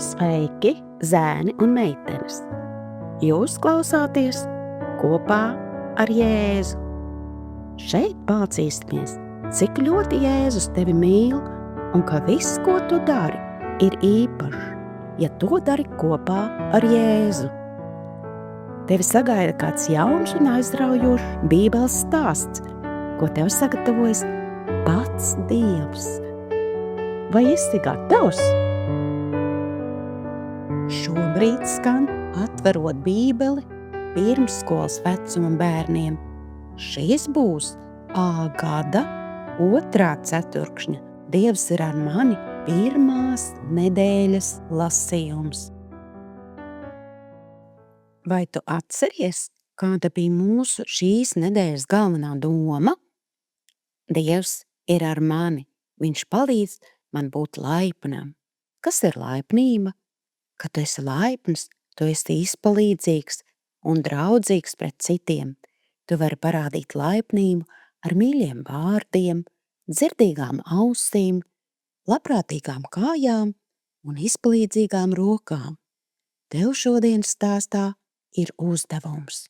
Sveiki, zēni un meitenes! Jūs klausāties kopā ar Jēzu. Šeit mācīsimies, cik ļoti Jēzus tevi mīl un ka viss, ko tu dari, ir īpašs, ja to dari kopā ar Jēzu. Tevi sagaida kāds jauns un aizraujošs Bībeles stāsts, ko tev sagatavojis pats Dievs. Vai esi gatavs? Šobrīd skan atverot Bībeli pirmsskolas vecuma bērniem. Šis būs A gada 2. ceturkšņa Dievs ir ar mani pirmās nedēļas lasījums. Vai tu atceries, kāda bija mūsu šīs nedēļas galvenā doma? Dievs ir ar mani, viņš palīdz man būt laipnam. Kas ir laipnība? Kad tu esi laipns, tu esi izpalīdzīgs un draudzīgs pret citiem. Tu vari parādīt laipnību ar mīļiem vārdiem, dzirdīgām ausīm, labprātīgām kājām un izpalīdzīgām rokām. Tev šodienas stāstā ir uzdevums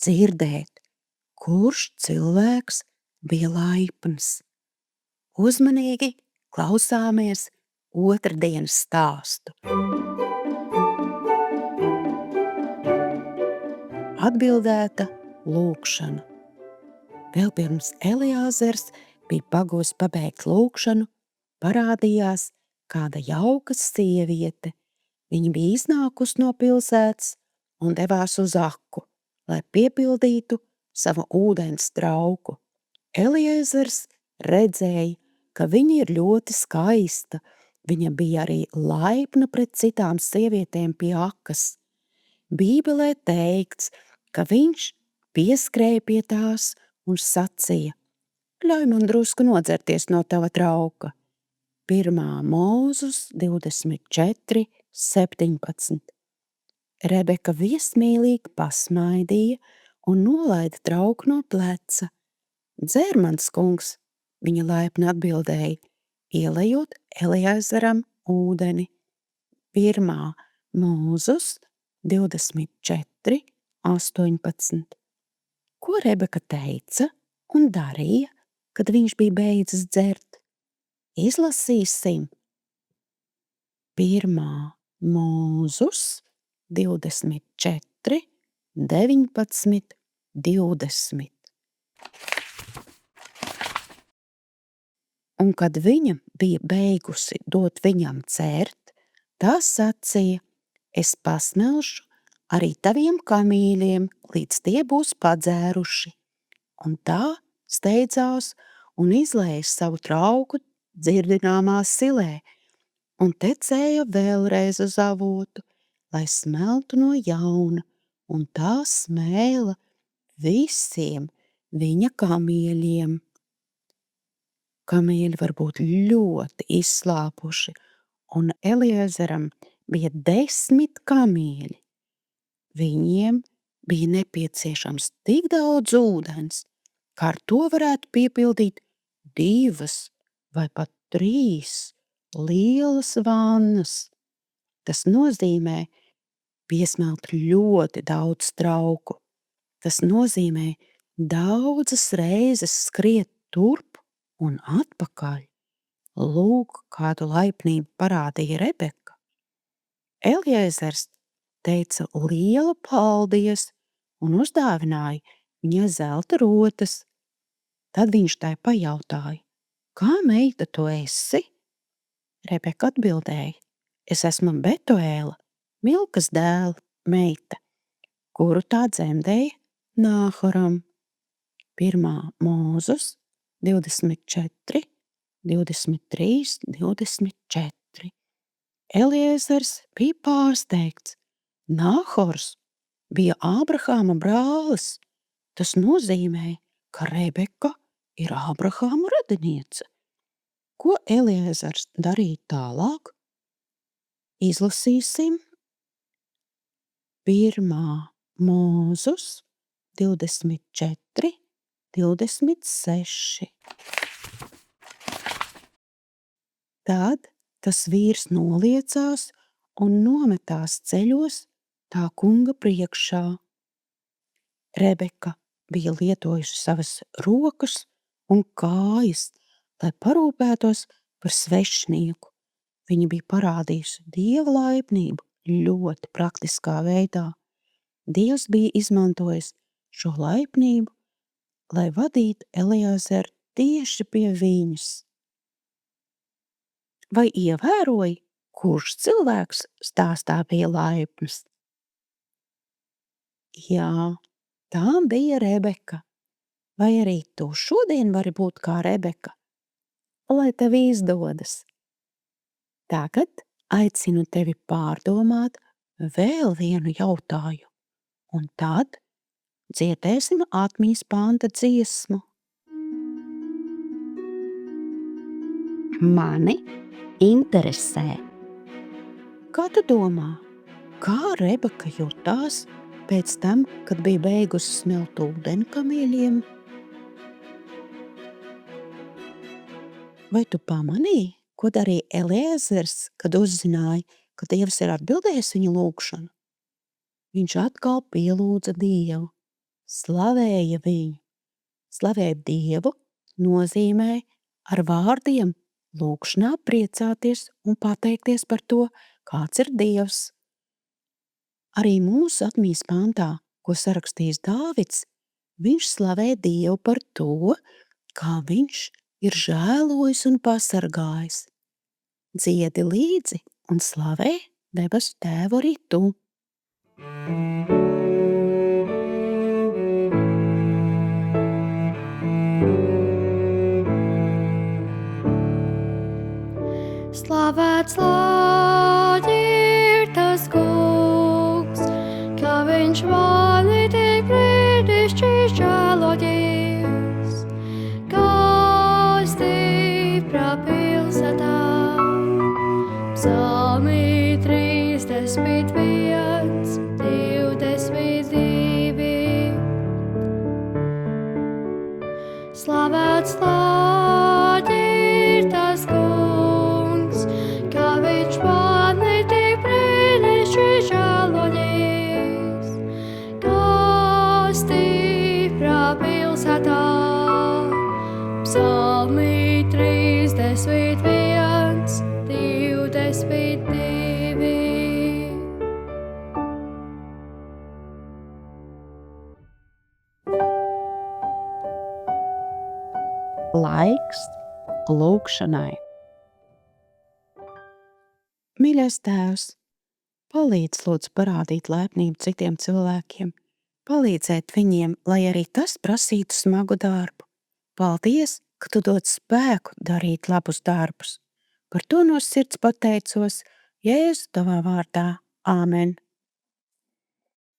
dzirdēt, kurš cilvēks bija laipns. Uzmanīgi klausāmies otrdienas stāstu. Atbildēta lūgšana. Vēl pirms Eliāzers bija pagūs pabeigt lūgšanu, parādījās kāda jauka sieviete. Viņa bija iznākusi no pilsētas un devās uz aku, lai piepildītu savu ūdens trauku. Eliāzers redzēja, ka viņa ir ļoti skaista. Viņa bija arī laipna pret citām sievietēm pie akas. Bībelē teikts, ka viņš pieskrēja pie tās un sacīja: ļauj man drusku nodzerties no tava trauka. 1. Mūzus 24, 17. Rebeka viesmīlīgi pasmaidīja un nolaida trauku no pleca. Dzer, mans kungs, viņa laipni atbildēja, ielejot Eliāzeram ūdeni. 1. Mūzus 24, 18. Ko Rebeka teica un darīja, kad viņš bija beidzis dzert? Izlasīsim 1. Mūzus 24, 19, 20. Un kad viņa bija beigusi dot viņam dzert, tā sacīja: es pasmelšu arī taviem kamīļiem, līdz tie būs padzēruši. Un tā steidzās un izlēja savu trauku dzirdināmā silē un tecēja vēlreiz uz avotu, lai smeltu no jauna, un tā smēla visiem viņa kamīļiem. Kamīļi var būt ļoti izslāpuši, un Eliāzeram bija 10 kamīļi. Viņiem bija nepieciešams tik daudz ūdens, ka ar to varētu piepildīt 2 vai pat 3 lielas vannas. Tas nozīmē piesmelt ļoti daudz trauku. Tas nozīmē daudzas reizes skriet turp un atpakaļ. Lūk, kādu laipnību parādīja Rebeka. Eliāzers teica lielu paldies un uzdāvināja viņai zelta rotas. Tad viņš tai pajautāja: kā meita tu esi? Rebeka atbildēja: es esmu Betuēla, Milkas dēla meita, kuru tā dzemdēja Nāhoram. 1. Mūzus 24, 23, 24. Eliāzers bija pārsteigts. Nāhors bija Ābrahāma brālis. Tas nozīmē, ka Rebeka ir Ābrahāma radiniece. Ko Eliāzers darīja tālāk? Izlasīsim 1. Mūzus 24, 26. Tad tas vīrs noliecās un nometās ceļos tā kunga priekšā. Rebeka bija lietojusi savas rokas un kājas, lai parūpētos par svešnieku. Viņa bija parādījusi Dieva laipnību ļoti praktiskā veidā. Dievs bija izmantojis šo laipnību, lai vadītu Eliezeru tieši pie viņas. Vai ievēroji, kurš cilvēks stāstā bija laipns? Jā, tā bija Rebeka. Vai arī tu šodien vari būt kā Rebeka? Lai tev izdodas! Tagad aicinu tevi pārdomāt vēl vienu jautājumu, un tad dziedēsim atmiņas panta dziesmu. Mani interesē. Kā tu domā, kā Rebeka jutās pēc tam, kad bija beigusi smelt ūdeni kamieļiem? Vai tu pamanīji, ko darīja Eliezers, kad uzzināja, ka Dievs ir atbildējis viņa lūgšanu? Viņš atkal pielūdza Dievu, slavēja viņu. Slavēt Dievu nozīmē ar vārdiem lūgšanā priecāties un pateikties par to, kāds ir Dievs. Arī mūsu atmiņas pantā, ko sarakstījis Dāvids, viņš slavē Dievu par to, kā viņš ir žēlojis un pasargājis. Dziedi līdzi un slavē debesu Tēvu arī tu. Slavēts lai ir tas kungs, ka viņš mani tik brīnišķīgi žēlojies, kā stipra pilsētā. Psalmi 31, 22. Slavēts lai ir tas kungs, ka viņš mani tik brīnišķīgi žēlojies, kā stipra pilsētā. Psalmi 31, 22. Laiks lūgšanai. Mīļais Tēvs, palīdz lūdzu parādīt laipnību citiem cilvēkiem, palīdzēt viņiem, lai arī tas prasītu smagu darbu. Paldies, ka tu dod spēku darīt labus darbus. Par to no sirds pateicos Jēzu tavā vārdā. Āmen.